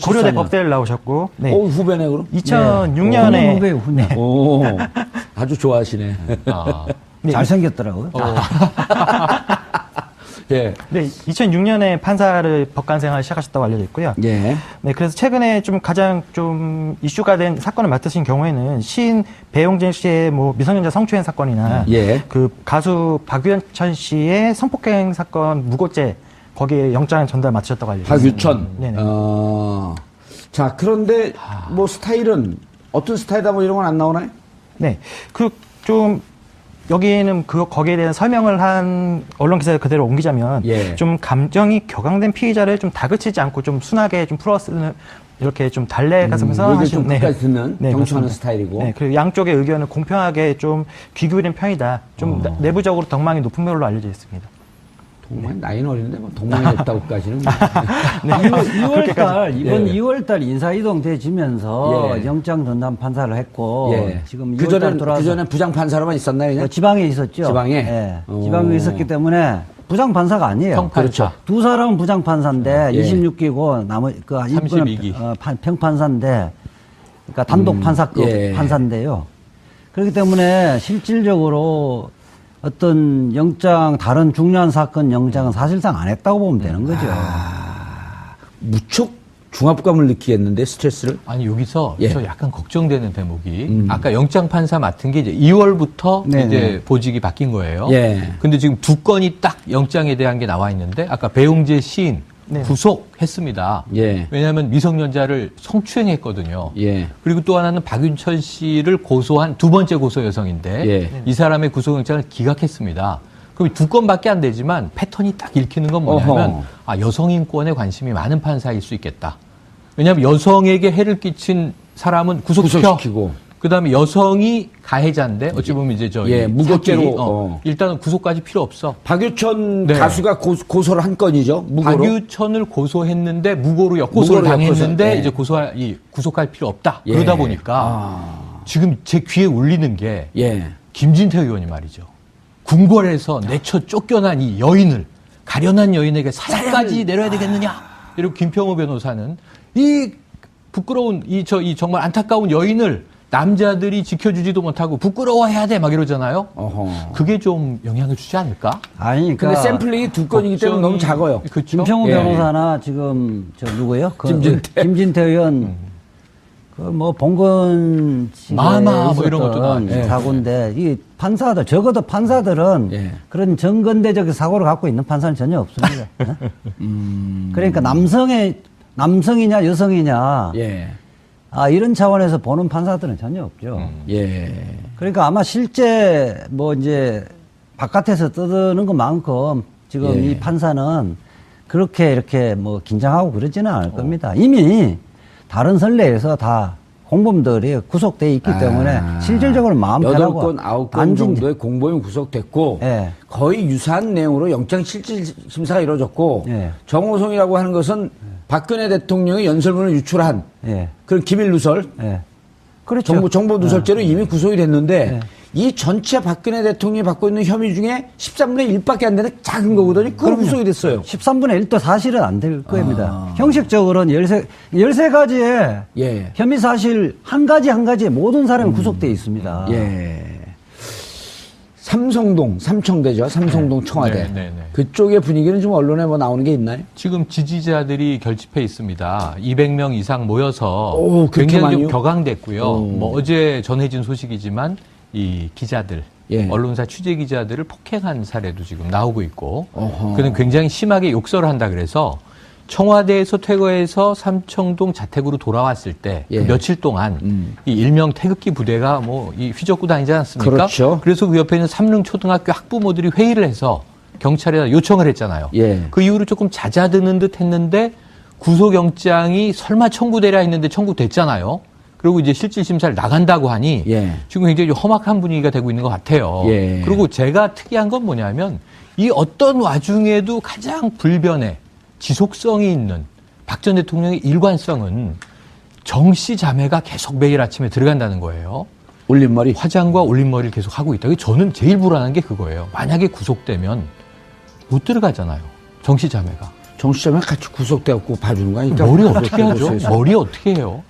고려대 법대를 나오셨고, 네. 후배네, 그럼? 2006년에. 후배, 후배. 오, 아주 좋아하시네. 네. 잘생겼더라고요. 예. 네, 2006년에 판사를 법관 생활을 시작하셨다고 알려져 있고요. 예. 네, 그래서 최근에 좀 가장 좀 이슈가 된 사건을 맡으신 경우에는 시인 배용진 씨의 뭐 미성년자 성추행 사건이나 예. 그 가수 박유천 씨의 성폭행 사건 무고죄 거기에 영장 전달 맡으셨다고 알려져 있습니다. 박유천. 네네. 자, 그런데 뭐 스타일은 어떤 스타일이다 뭐 이런 건 안 나오나요? 네, 그 좀 여기에는 거기에 대한 설명을 한 언론 기사를 그대로 옮기자면 예. 좀 감정이 격앙된 피의자를 좀 다그치지 않고 좀 순하게 좀 풀어쓰는 이렇게 좀 달래가면서 얘기를 하시는 좀 끝까지 듣는 경청하는 스타일이고. 네, 그리고 양쪽의 의견을 공평하게 좀 귀 기울인 편이다. 좀 내부적으로 덕망이 높은 걸로 알려져 있습니다. 동망이 나이는 어린데 뭐 동망이 높다고까지는. 뭐. 네. 2월달 이번 예. 2월달 인사이동 돼지면서 예. 영장 전담 판사를 했고 예. 지금 2월달 돌아서 그전에 부장 판사로만 있었나요? 그냥? 지방에 있었죠. 지방에? 예. 지방에 있었기 때문에 부장 판사가 아니에요. 평판사. 그렇죠. 두 사람은 부장 판사인데 예. 26기고 나머지 그 32기. 평판사인데 그러니까 단독 판사급 예. 판사인데요. 그렇기 때문에 실질적으로 어떤 영장 다른 중요한 사건 영장은 사실상 안 했다고 보면 되는 거죠. 무척 중압감을 느끼겠는데 스트레스를. 아니 여기서 예. 저 약간 걱정되는 대목이 아까 영장 판사 맡은 게 이제 2월부터 네네. 이제 보직이 바뀐 거예요. 예. 근데 지금 두 건이 딱 영장에 대한 게 나와 있는데 아까 배용재 시인 네. 구속했습니다. 예. 왜냐하면 미성년자를 성추행했거든요. 예. 그리고 또 하나는 박윤천 씨를 고소한 두 번째 고소 여성인데 예. 이 사람의 구속영장을 기각했습니다. 그럼 두 건밖에 안 되지만 패턴이 딱 읽히는 건 뭐냐면 어허. 아, 여성 인권에 관심이 많은 판사일 수 있겠다. 왜냐하면 여성에게 해를 끼친 사람은 구속시키고. 그다음에 여성이 가해자인데 어찌 보면 이제 저 예, 무고죄로, 사기, 일단은 구속까지 필요 없어. 박유천 네. 가수가 고소를 한 건이죠. 무고로. 박유천을 고소했는데 무고로 역고소를 무고로 당했는데 역고소, 예. 이제 구속할 필요 없다. 예. 그러다 보니까 지금 제 귀에 울리는 게 예. 김진태 의원이 말이죠. 궁궐에서 내쳐 쫓겨난 이 여인을 가련한 여인에게 사형까지 내려야 되겠느냐? 이러고 김평호 변호사는 이 부끄러운 이 정말 안타까운 여인을 남자들이 지켜주지도 못하고 부끄러워해야 돼 막 이러잖아요. 어허. 그게 좀 영향을 주지 않을까? 아니, 근데 그러니까 샘플링이 두 건이기 때문에 너무 작아요. 그렇죠? 김평호 예. 변호사나 지금 저 누구요? 김진태. 의원 그 뭐 봉건 마마 뭐 이런 것도 있었던 나왔죠. 사고인데 이 판사들 적어도 판사들은 예. 그런 정근대적 사고를 갖고 있는 판사는 전혀 없습니다. 그러니까 남성이냐 여성이냐 예. 이런 차원에서 보는 판사들은 전혀 없죠. 예. 그러니까 아마 실제 뭐 이제 바깥에서 떠드는 것만큼 지금 예. 이 판사는 그렇게 이렇게 뭐 긴장하고 그러지는 않을 겁니다. 이미 다른 선례에서 다 공범들이 구속돼 있기 때문에 실질적으로 마음 편하고 8건, 9건 정도의 공범이 구속됐고 예. 거의 유사한 내용으로 영장 실질심사가 이루어졌고 예. 정호성이라고 하는 것은 박근혜 대통령의 연설문을 유출한 예. 그런 기밀 누설, 예. 그렇죠. 정보 누설죄로 이미 구속이 됐는데 예. 이 전체 박근혜 대통령이 받고 있는 혐의 중에 13분의 1밖에 안 되는 작은 거거든요. 그럼 구속이 됐어요. 13분의 1도 사실은 안 될 겁니다. 형식적으로는 13가지의 예. 혐의 사실 한 가지에 모든 사람이 구속돼 있습니다. 예. 삼성동, 삼청대죠. 삼성동 청와대. 네. 그쪽의 분위기는 좀 언론에 뭐 나오는 게 있나요? 지금 지지자들이 결집해 있습니다. 200명 이상 모여서 오, 그렇게 굉장히 많이요? 좀 격앙됐고요. 뭐 어제 전해진 소식이지만 이 기자들, 예. 언론사 취재 기자들을 폭행한 사례도 지금 나오고 있고, 어허. 그는 굉장히 심하게 욕설을 한다 그래서 청와대에서 퇴거해서 삼청동 자택으로 돌아왔을 때 예. 그 며칠 동안 이 일명 태극기 부대가 뭐 이 휘젓고 다니지 않았습니까? 그렇죠. 그래서 그 옆에 있는 삼릉초등학교 학부모들이 회의를 해서 경찰에 요청을 했잖아요. 예. 그 이후로 조금 잦아드는 듯 했는데 구속영장이 설마 청구되려 했는데 청구됐잖아요. 그리고 이제 실질심사를 나간다고 하니 예. 지금 굉장히 험악한 분위기가 되고 있는 것 같아요. 예. 그리고 제가 특이한 건 뭐냐면 이 어떤 와중에도 가장 불변의 지속성이 있는 박 전 대통령의 일관성은 정씨 자매가 계속 매일 아침에 들어간다는 거예요. 올림머리. 화장과 올림머리를 계속 하고 있다. 저는 제일 불안한 게 그거예요. 만약에 구속되면 못 들어가잖아요. 정씨 자매가. 정시점에 같이 구속돼갖고 봐주는 거 아니까? 머리 어떻게 하죠? 머리 어떻게 해요?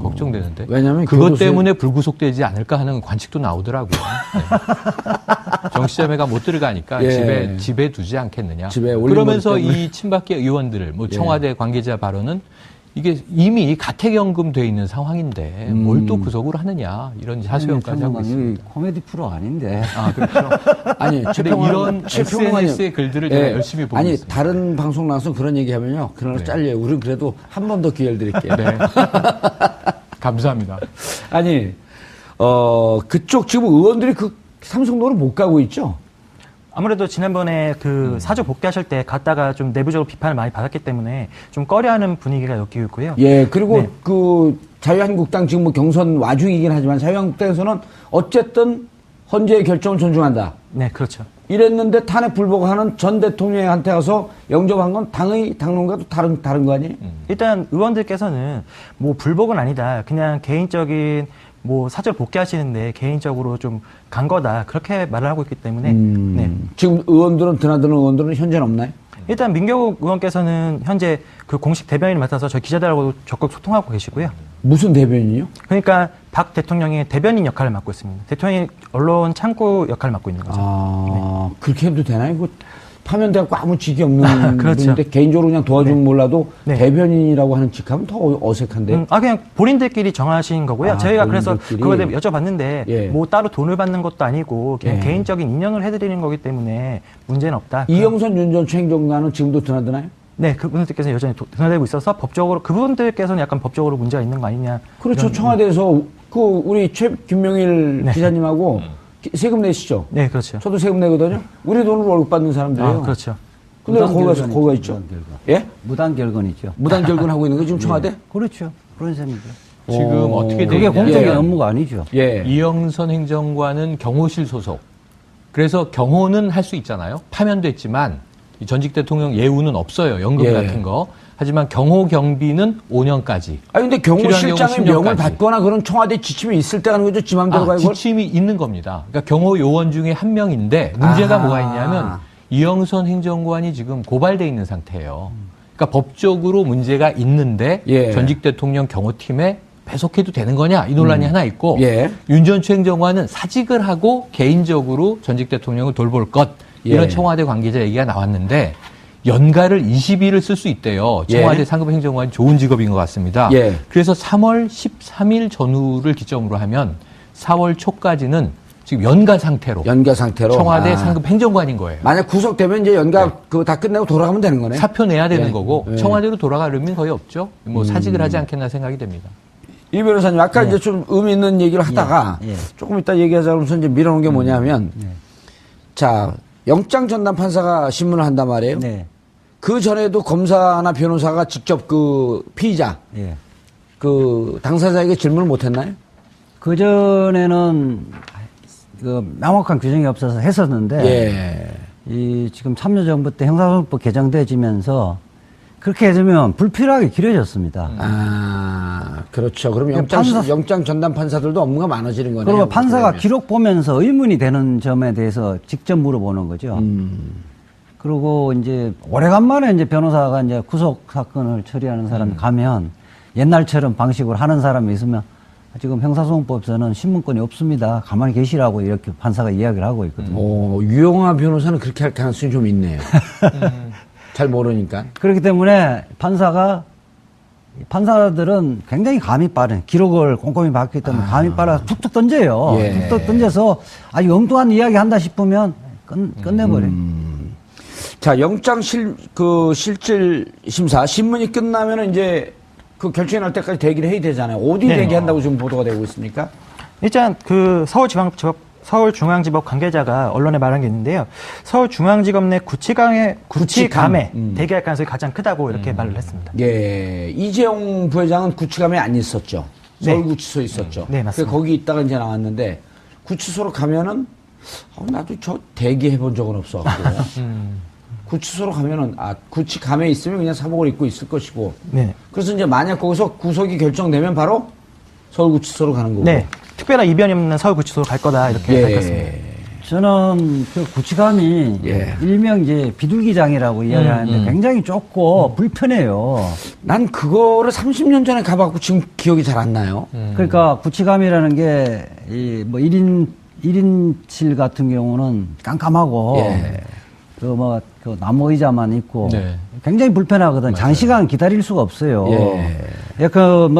걱정되는데. 왜냐면 그것 교도소에- 때문에 불구속되지 않을까 하는 관측도 나오더라고요. 네. 정시자매가 못 들어가니까 예. 집에 두지 않겠느냐. 집에 올린 그러면서 머리 때문에. 이 친박계 의원들, 뭐 청와대 관계자 발언은 이게 이미 가택연금 돼 있는 상황인데 뭘 또 구속을 하느냐 이런 하소연까지 하고 있습니다. 코미디 프로 아닌데. 아 그렇죠. 아니, 근데 이런 SNS의 글들을 제가 열심히 보고 아니, 있습니다. 다른 방송 나와서 그런 얘기 하면요. 그날 네. 잘려요. 우린 그래도 한 번 더 기회를 드릴게요. 네. 감사합니다. 아니, 그쪽 지금 의원들이 그 삼성동으로 못 가고 있죠? 아무래도 지난번에 그 사저 복귀하실 때 갔다가 좀 내부적으로 비판을 많이 받았기 때문에 좀 꺼려하는 분위기가 엮이고 있고요. 예, 그리고 네. 그 자유한국당 지금 뭐 경선 와중이긴 하지만 자유한국당에서는 어쨌든 헌재의 결정을 존중한다. 네, 그렇죠. 이랬는데 탄핵 불복하는 전 대통령한테 가서 영접한 건 당의 당론과도 다른 거 아니에요? 일단 의원들께서는 뭐 불복은 아니다. 그냥 개인적인 뭐 사절 복귀하시는데 개인적으로 좀 간 거다. 그렇게 말을 하고 있기 때문에 네. 지금 의원들은 드나드는 의원들은 현재는 없나요? 일단 민경욱 의원께서는 현재 그 공식 대변인을 맡아서 저희 기자들하고도 적극 소통하고 계시고요. 무슨 대변인이요? 그러니까 박 대통령의 대변인 역할을 맡고 있습니다. 대통령이 언론 창구 역할을 맡고 있는 거죠. 아, 그렇게 해도 되나요? 이거 파면돼갖고 아무 직이 없는 그렇죠. 분인데 개인적으로 그냥 도와주면 몰라도 네. 대변인이라고 하는 직하면 더 어색한데. 그냥 본인들끼리 정하신 거고요. 아, 저희가 그래서 본인들끼리? 그거에 대해 여쭤봤는데 예. 뭐 따로 돈을 받는 것도 아니고 그냥 예. 개인적인 인연을 해드리는 거기 때문에 문제는 없다. 이영선 윤 전 행정관은 지금도 드나드나요? 네, 그분들께서는 여전히 드나들고 있어서 법적으로 그분들께서는 약간 법적으로 문제가 있는 거 아니냐. 그렇죠. 이런- 청와대에서 그 우리 김명일 네. 기자님하고 세금 내시죠? 네, 그렇죠. 저도 세금 내거든요. 우리 돈으로 월급 받는 사람들이에요. 아, 그렇죠. 근데 왜 거기가 무단결근이죠, 있죠? 무단결근. 예? 무단결근이죠. 무단결근 하고 있는 거 지금 청와대? 그렇죠. 그런 셈이죠. 지금 어떻게 그게 되냐? 공적인 예. 업무가 아니죠. 예. 이영선 행정관은 경호실 소속. 그래서 경호는 할 수 있잖아요. 파면됐지만 이 전직 대통령 예우는 없어요. 연금 예. 같은 거. 하지만 경호 경비는 5년까지. 아 근데 필요한 경호실장의 경우 명을 10년까지. 받거나 그런 청와대 지침이 있을 때 하는 거죠. 지 맘대로 가고. 지침이 있는 겁니다. 그러니까 경호 요원 중에 한 명인데 문제가 아하. 뭐가 있냐면 이영선 행정관이 지금 고발돼 있는 상태예요. 그러니까 법적으로 문제가 있는데 예. 전직 대통령 경호팀에 배속해도 되는 거냐 이 논란이 하나 있고 예. 윤 전추 행정관은 사직을 하고 개인적으로 전직 대통령을 돌볼 것 이런 예. 청와대 관계자 얘기가 나왔는데 연가를 20일을 쓸 수 있대요. 청와대 예. 상급 행정관이 좋은 직업인 것 같습니다. 예. 그래서 3월 13일 전후를 기점으로 하면 4월 초까지는 지금 연가 상태로 연가 상태로. 청와대 아. 상급 행정관인 거예요. 만약 구속되면 이제 연가 그거 다 끝내고 돌아가면 되는 거네. 사표 내야 되는 예. 거고 예. 청와대로 돌아갈 의미는 거의 없죠. 뭐 사직을 하지 않겠나 생각이 됩니다. 이 변호사님 아까 이제 좀 의미 있는 얘기를 하다가 예. 조금 이따 얘기하자 그러면서 이제 밀어놓은 게 뭐냐면 자 영장 전담 판사가 신문을 한단 말이에요. 네. 그 전에도 검사나 변호사가 직접 그 피의자 예. 그 당사자에게 질문을 못 했나요? 그전에는 그 명확한 규정이 없어서 했었는데 예. 이 지금 참여정부 때 형사소송법 개정되지면서 그렇게 해주면 불필요하게 길어졌습니다. 아, 그렇죠. 그럼 판사- 영장 전담 판사들도 업무가 많아지는 거네요. 그리고 판사가 그러면. 기록 보면서 의문이 되는 점에 대해서 직접 물어보는 거죠. 그리고 이제 오래간만에 이제 변호사가 이제 구속 사건을 처리하는 사람이 가면 옛날처럼 방식으로 하는 사람이 있으면 지금 형사소송법에서는 신문권이 없습니다. 가만히 계시라고 이렇게 판사가 이야기를 하고 있거든요. 유영아 변호사는 그렇게 할 가능성이 좀 있네요. 잘 모르니까. 그렇기 때문에 판사들은 굉장히 감이 빠른, 기록을 꼼꼼히 봤기 때문에 감이 빨아서 툭툭 던져요. 예. 툭툭 던져서 아주 엉뚱한 이야기 한다 싶으면 끝내버려요. 자, 영장 실질 심사 신문이 끝나면은 이제 그 결정이 날 때까지 대기를 해야 되잖아요. 어디 네. 대기한다고 지금 보도가 되고 있습니까? 일단 그 서울중앙지법 관계자가 언론에 말한 게 있는데요. 서울중앙지검 내 구치감에 대기할 가능성이 가장 크다고 이렇게 말을 했습니다. 예. 이재용 부회장은 구치감에 안 있었죠. 네. 서울구치소에 있었죠. 네, 맞습니다. 그래서 거기 있다가 이제 나왔는데 구치소로 가면은 나도 저 대기해 본 적은 없어갖고 구치소로 가면은 구치감에 있으면 그냥 사복을 입고 있을 것이고 네. 그래서 이제 만약 거기서 구속이 결정되면 바로 서울구치소로 가는 거고. 네. 특별한 이변이 없는 서울구치소로 갈 거다 이렇게 밝혔습니다. 저는 그 구치감이 예. 일명 이제 비둘기장이라고 이야기하는데 굉장히 좁고 불편해요. 난 그거를 30년 전에 가봤고 지금 기억이 잘 안 나요. 그러니까 구치감이라는 게 이 뭐 1인실 같은 경우는 깜깜하고 예. 그 나무 의자만 있고 네. 굉장히 불편하거든. 장시간 기다릴 수가 없어요. 예.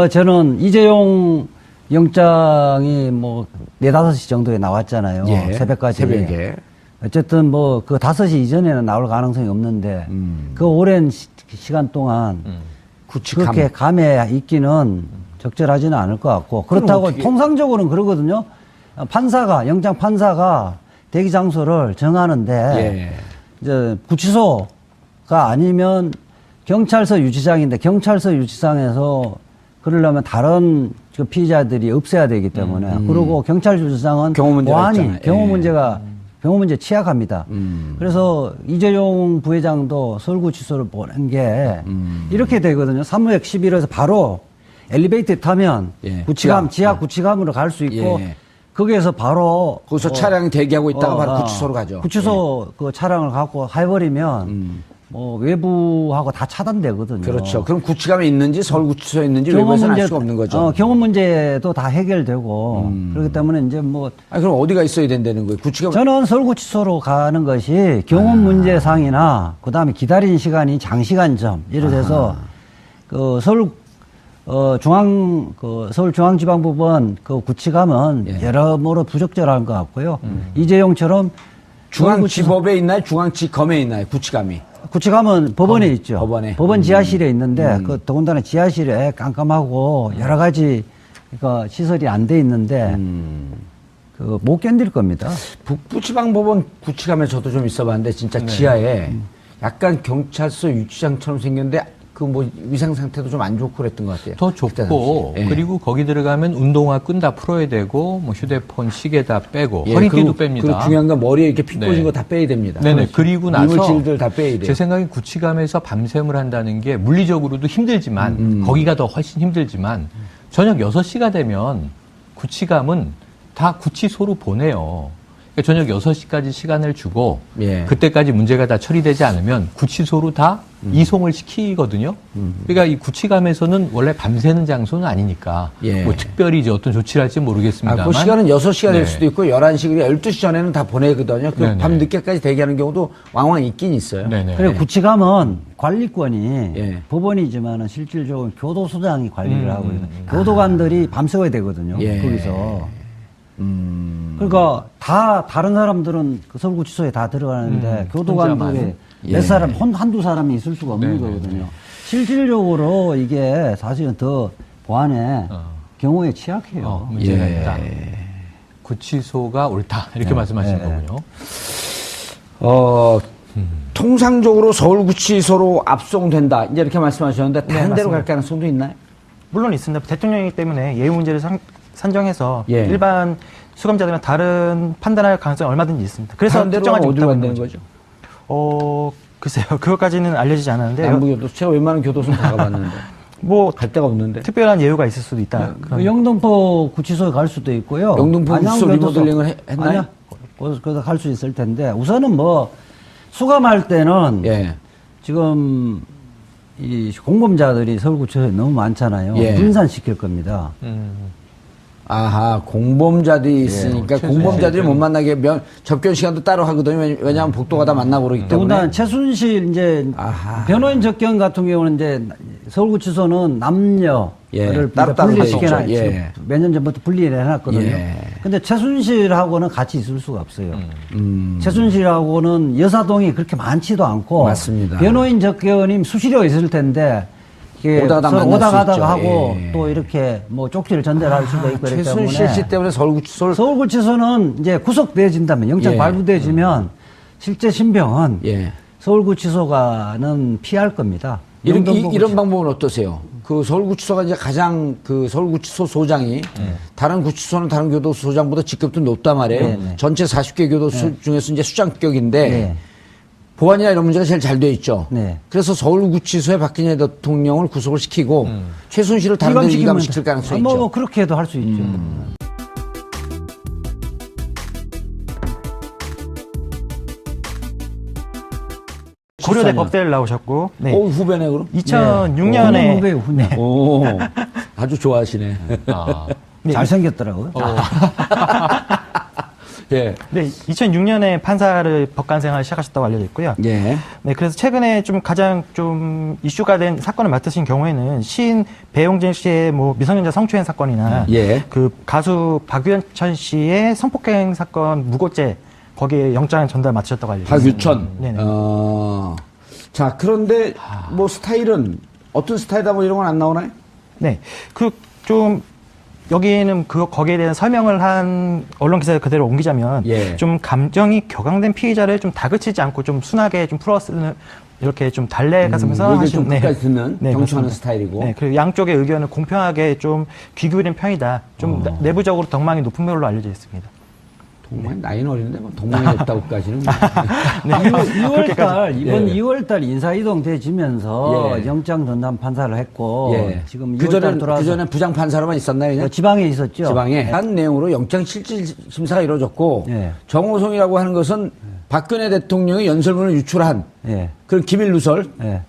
저는 이재용 영장이 뭐 4, 5시 정도에 나왔잖아요. 예. 새벽까지. 새벽에. 어쨌든 뭐 그 5시 이전에는 나올 가능성이 없는데 그 오랜 시간 동안 구치감. 그렇게 감에 있기는 적절하지는 않을 것 같고 그렇다고 통상적으로는 그러거든요. 영장 판사가 대기 장소를 정하는데 예. 이제 구치소가 아니면 경찰서 유치장인데 경찰서 유치장에서 그러려면 다른 그 피의자들이 없애야 되기 때문에 그리고 경찰 유치장은 경호 문제가 보안이 있잖아요. 경호 문제 취약합니다. 그래서 이재용 부회장도 서울구치소를 보낸 게 이렇게 되거든요. 사무역 11에서 바로 엘리베이터에 타면 예. 지하 구치감으로 갈 수 있고 예. 거기에서 바로 거기서 차량이 대기하고 있다가 바로 구치소로 가죠. 구치소 그 차량을 갖고 해버리면 뭐 외부하고 다 차단되거든요. 그렇죠. 그럼 구치감에 있는지 서울구치소에 있는지 외부에서는 알 수가 없는 거죠. 경호 문제도 다 해결되고 그렇기 때문에 이제 뭐 아니, 그럼 어디가 있어야 된다는 거예요? 구치감. 저는 서울구치소로 가는 것이 경호 문제상이나 그다음에 기다리는 시간이 장시간점 이래 돼서 그 서울중앙지방법원 그 구치감은 예. 여러모로 부적절한 것 같고요. 이재용처럼 중앙지법에 있나요? 중앙지검에 있나요? 구치감이. 구치감은 법원에 있죠. 법원에. 법원 지하실에 있는데 그 더군다나 지하실에 깜깜하고 여러 가지 그러니까 시설이 안 돼 있는데 그 못 견딜 겁니다. 북부지방법원 구치감에 저도 좀 있어봤는데 진짜 지하에 약간 경찰서 유치장처럼 생겼는데 그 뭐 위생 상태도 좀 안 좋고 그랬던 것 같아요. 더 그때 좁고 당시에. 예. 그리고 거기 들어가면 운동화 끈 다 풀어야 되고 뭐 휴대폰 시계 다 빼고 예, 허리띠도 그리고 뺍니다. 중요한 건 머리에 이렇게 피 네. 꽂은 거 다 빼야 됩니다. 네네. 그리고 나서 이물질들 다 빼야 돼요. 제 생각엔 구치감에서 밤샘을 한다는 게 물리적으로도 힘들지만 거기가 더 훨씬 힘들지만 저녁 6시가 되면 구치감은 다 구치소로 보내요. 그러니까 저녁 6시까지 시간을 주고 예. 그때까지 문제가 다 처리되지 않으면 구치소로 다 이송을 시키거든요. 그러니까 이 구치감에서는 원래 밤새는 장소는 아니니까 예. 뭐 특별히 이제 어떤 조치를 할지 모르겠습니다만 그 시간은 6시가 될 네. 수도 있고 11시, 12시 전에는 다 보내거든요. 그 네네. 밤 늦게까지 대기하는 경우도 왕왕 있긴 있어요. 네네. 그리고 구치감은 관리권이 예. 법원이지만은 실질적으로 교도소장이 관리를 하고 있는 교도관들이 밤새워야 되거든요. 예. 거기서. 그러니까 다 다른 사람들은 그 서울구치소에 다 들어가는데 교도관들이 혼자만. 몇 사람 한두 사람이 있을 수가 없는 네네네. 거거든요. 실질적으로 이게 사실은 더 보안에 경호에 취약해요. 문제가 예. 있다. 구치소가 옳다 이렇게 말씀하시는 거군요. 통상적으로 서울구치소로 압송된다. 이제 이렇게 말씀하셨는데 다른 데로 맞습니다. 갈 가능성도 있나요? 물론 있습니다. 대통령이기 때문에 예우 문제를 산정해서 예. 일반 수감자들은 다른 판단할 가능성이 얼마든지 있습니다. 그래서 다른 데로 특정하지 어디로 못하고 간다는 있는 거죠? 글쎄요. 그것까지는 알려지지 않았는데요. 남부교도소 제가 웬만한 교도소는 다 가봤는데 뭐 갈 데가 없는데. 특별한 예우가 있을 수도 있다. 그 영등포 구치소에 갈 수도 있고요. 영등포 구치소 안양교도소. 리모델링을 했나요? 아니요. 거기서 갈 수 있을 텐데 우선은 뭐 수감할 때는 예. 지금 이 공범자들이 서울구치소에 너무 많잖아요. 예. 분산시킬 겁니다. 아하, 공범자들이 있으니까 최순실 공범자들이 못 때문에. 만나게 접견 시간도 따로 하거든요. 왜냐하면 복도가 다 만나고 그러기 때문에. 더군다나 최순실 이제 아하. 변호인 접견 같은 경우는 이제 서울구치소는 남녀를 예, 따로따로 분리시켜놔. 돼 있죠. 예. 몇 년 전부터 분리를 해놨거든요. 예. 근데 최순실하고는 같이 있을 수가 없어요. 최순실하고는 여사동이 그렇게 많지도 않고. 맞습니다. 변호인 접견이 수시로 있을 텐데. 이게 오다가 서로 만날 오다 수 가다가 있죠. 하고 예. 또 이렇게 뭐 쪽지를 전달할 수도 있고 그렇기 때문에. 최순실 씨 때문에 서울구치소를 서울구치소는 이제 구속되어진다면 영장 예. 발부되어지면 실제 신병은 예. 서울구치소가는 피할 겁니다. 영등포 이런 방법은 어떠세요? 그 서울구치소가 이제 가장 그 서울구치소 소장이 다른 구치소는 다른 교도소 소장보다 직급도 높단 말이에요. 네, 네. 전체 40개 교도소 중에서 이제 수장격인데 네. 보안이나 이런 문제가 제일 잘 돼 있죠. 네. 그래서 서울구치소에 박근혜 대통령을 구속을 시키고 최순실을 다른 데로 이감시킬 가능성이 있죠. 뭐 그렇게 해도 할 수 있죠. 고려대 74년. 법대를 나오셨고, 네. 후배네, 그럼? 2006년에 후배요, 후배. 오, 아주 좋아하시네. 아, 잘생겼더라고요. 예. 네, 2006년에 판사를 법관 생활을 시작하셨다고 알려져 있고요. 예. 네, 그래서 최근에 좀 가장 좀 이슈가 된 사건을 맡으신 경우에는 시인 배용진 씨의 뭐 미성년자 성추행 사건이나 예. 그 가수 박유천 씨의 성폭행 사건 무고죄 거기에 영장 전달 맡으셨다고 알려져 있습니다. 박유천. 네네. 자, 그런데 뭐 스타일은 어떤 스타일이다 뭐 이런 건 안 나오나요? 네, 그 좀 여기는 거기에 대한 설명을 한 언론 기사를 그대로 옮기자면 예. 좀 감정이 격앙된 피의자를 좀 다그치지 않고 좀 순하게 좀 풀어쓰는 이렇게 좀 달래가면서 얘기를 좀 끝까지 듣는 경청하는 그렇습니다. 스타일이고. 네, 그리고 양쪽의 의견을 공평하게 좀 귀 기울인 편이다. 좀 내부적으로 덕망이 높은 걸로 알려져 있습니다. 동망이 나이는 어린데 뭐 동망이 됐다고까지는. 뭐. 2월달 이번 예. 2월달 인사이동 돼지면서 예. 영장 전담 판사를 했고 예. 지금 그 2월달 전에 들어와서 그 전에 부장 판사로만 있었나요? 그냥? 지방에 있었죠. 지방에 한 내용으로 영장 실질 심사가 이루어졌고 예. 정호성이라고 하는 것은 박근혜 대통령이 연설문을 유출한 예. 그런 기밀 누설, 예.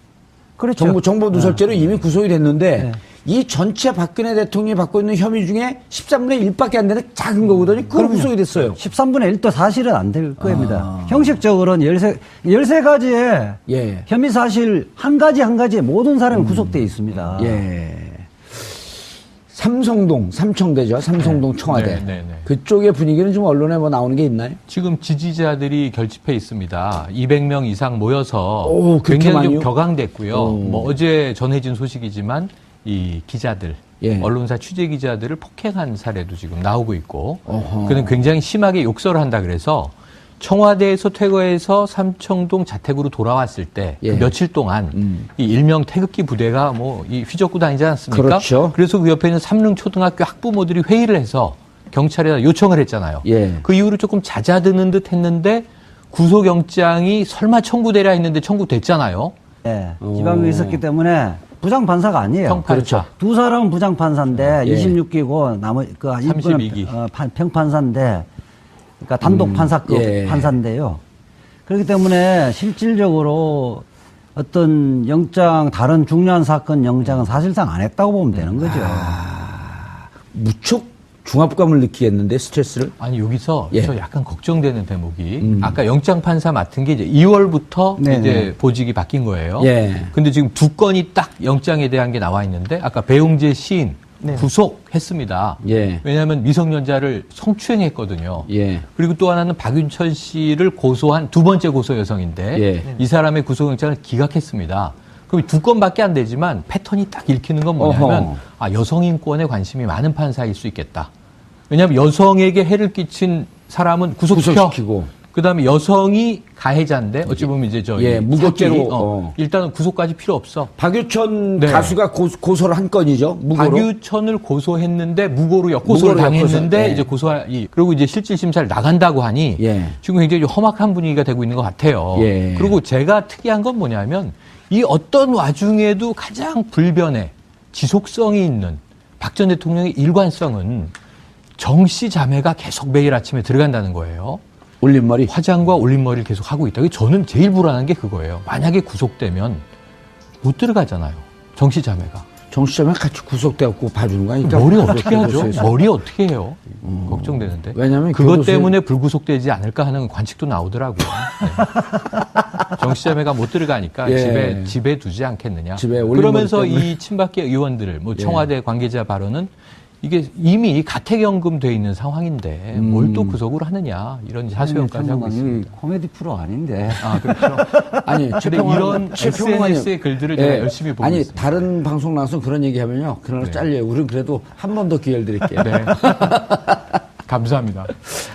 그렇죠. 정보 누설죄로 이미 구속이 됐는데 네. 이 전체 박근혜 대통령이 받고 있는 혐의 중에 13분의 1밖에 안 되는 작은 거거든요. 그걸 구속이 됐어요. 13분의 1도 사실은 안 될 겁니다. 형식적으로는 13가지의 예. 혐의 사실 한 가지에 모든 사람이 구속되어 있습니다. 예. 삼청대죠. 삼성동 청와대. 네, 네, 네. 그쪽의 분위기는 좀 언론에 뭐 나오는 게 있나요? 지금 지지자들이 결집해 있습니다. 200명 이상 모여서 오, 그렇게 굉장히 좀 많이요? 격앙됐고요. 오. 뭐 어제 전해진 소식이지만 이 기자들, 예. 언론사 취재 기자들을 폭행한 사례도 지금 나오고 있고, 어허. 그는 굉장히 심하게 욕설을 한다 그래서 청와대에서 퇴거해서 삼청동 자택으로 돌아왔을 때 예. 그 며칠 동안 이 일명 태극기 부대가 뭐 이 휘젓고 다니지 않았습니까? 그렇죠. 그래서 그 옆에 있는 삼릉초등학교 학부모들이 회의를 해서 경찰에 요청을 했잖아요. 예. 그 이후로 조금 잦아드는 듯 했는데 구속영장이 설마 청구되랴 했는데 청구됐잖아요. 예. 지방에 있었기 때문에 부장판사가 아니에요. 평판사. 그렇죠. 두 사람은 부장판사인데 예. 26기고 나머지 그 32기. 평판사인데 그러니까 단독 판사급 예. 판사인데요. 그렇기 때문에 실질적으로 어떤 영장 다른 중요한 사건 영장은 사실상 안 했다고 보면 되는 거죠. 무척 중압감을 느끼겠는데 스트레스를. 아니 여기서 예. 저 약간 걱정되는 대목이 아까 영장 판사 맡은 게 이제 2월부터 네네. 이제 보직이 바뀐 거예요. 예. 근데 지금 두 건이 딱 영장에 대한 게 나와 있는데 아까 배용재 시인 네. 구속했습니다. 예. 왜냐하면 미성년자를 성추행했거든요. 예. 그리고 또 하나는 박윤천 씨를 고소한 두 번째 고소 여성인데 예. 이 사람의 구속영장을 기각했습니다. 그럼 두 건밖에 안 되지만 패턴이 딱 읽히는 건 뭐냐면 어허. 아, 여성 인권에 관심이 많은 판사일 수 있겠다. 왜냐하면 여성에게 해를 끼친 사람은 구속시켜. 구속시키고. 그다음에 여성이 가해자인데 어찌 보면 이제 저 예, 무고죄로, 사기, 어. 일단은 구속까지 필요 없어. 박유천 네. 가수가 고소를 한 건이죠. 무고로. 박유천을 고소했는데 무고로 역고소를 무고로 당했는데 역고소, 예. 이제 고소할 그리고 이제 실질 심사를 나간다고 하니 예. 지금 굉장히 험악한 분위기가 되고 있는 것 같아요. 예. 그리고 제가 특이한 건 뭐냐면 이 어떤 와중에도 가장 불변의 지속성이 있는 박 전 대통령의 일관성은 정씨 자매가 계속 매일 아침에 들어간다는 거예요. 올림머리. 화장과 올림머리를 계속 하고 있다. 저는 제일 불안한 게 그거예요. 만약에 구속되면 못 들어가잖아요. 정씨 자매가. 정수자면 같이 구속돼갖고 봐주는 거 아니까. 머리 어떻게 하죠? 머리 어떻게 해요? 걱정되는데. 왜냐면 그것 교도소에- 때문에 불구속되지 않을까 하는 관측도 나오더라고요. 네. 정치자매가 못 들어가니까 예. 집에 두지 않겠느냐. 집에 올림머리 그러면서 때문에. 이 친박계 의원들, 뭐 예. 청와대 관계자 발언은 이게 이미 가택연금 돼 있는 상황인데 뭘 또 구속을 하느냐 이런 하소연까지 하고 있습니다. 코미디 프로 아닌데. 아 그렇죠. 아니, 근데 이런 SNS의 글들을 제가 열심히 보고 아니, 있습니다. 다른 방송 나와서 그런 얘기 하면요. 그날 네. 잘려요. 우리는 그래도 한 번 더 기회를 드릴게요. 네. 감사합니다.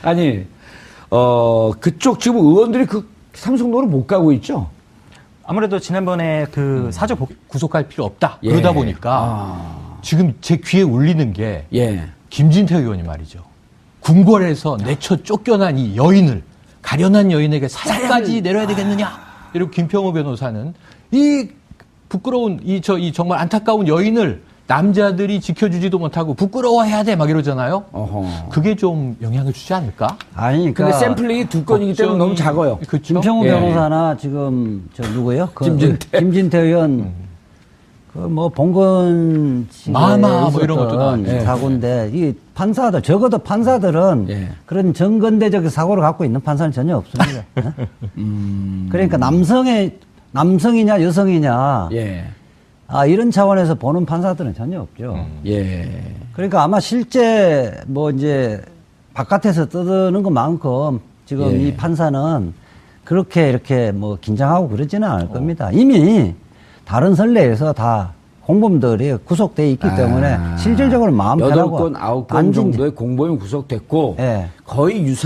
아니, 그쪽 지금 의원들이 그 삼성동을 못 가고 있죠? 아무래도 지난번에 그 사주 구속할 필요 없다. 예. 그러다 보니까 지금 제 귀에 울리는 게 예. 김진태 의원이 말이죠. 궁궐에서 내쳐 쫓겨난 이 여인을 가련한 여인에게 사살까지 내려야 되겠느냐. 이러고 김평호 변호사는 이 부끄러운 이 정말 안타까운 여인을 남자들이 지켜주지도 못하고 부끄러워해야 돼 막 이러잖아요. 어허. 그게 좀 영향을 주지 않을까? 아니, 근데 그러니까 샘플링이 두 건이기 때문에 너무 작아요. 그렇죠. 김평우 예. 변호사나 지금 저 누구예요? 김진태 의원 그 뭐 봉건 마마 뭐 이런 것도 나왔죠. 있었던 사고인데 이 판사들 적어도 판사들은 예. 그런 정근대적 사고를 갖고 있는 판사는 전혀 없습니다. 어? 그러니까 남성이냐 여성이냐 예. 이런 차원에서 보는 판사들은 전혀 없죠. 예. 그러니까 아마 실제 뭐 이제 바깥에서 떠드는 것만큼 지금 예. 이 판사는 그렇게 이렇게 뭐 긴장하고 그러지는 않을 겁니다. 이미 다른 선례에서 다 공범들이 구속돼 있기 때문에 실질적으로 마음 편하고 8건, 9건 안진- 정도의 공범이 구속됐고 예. 거의 유사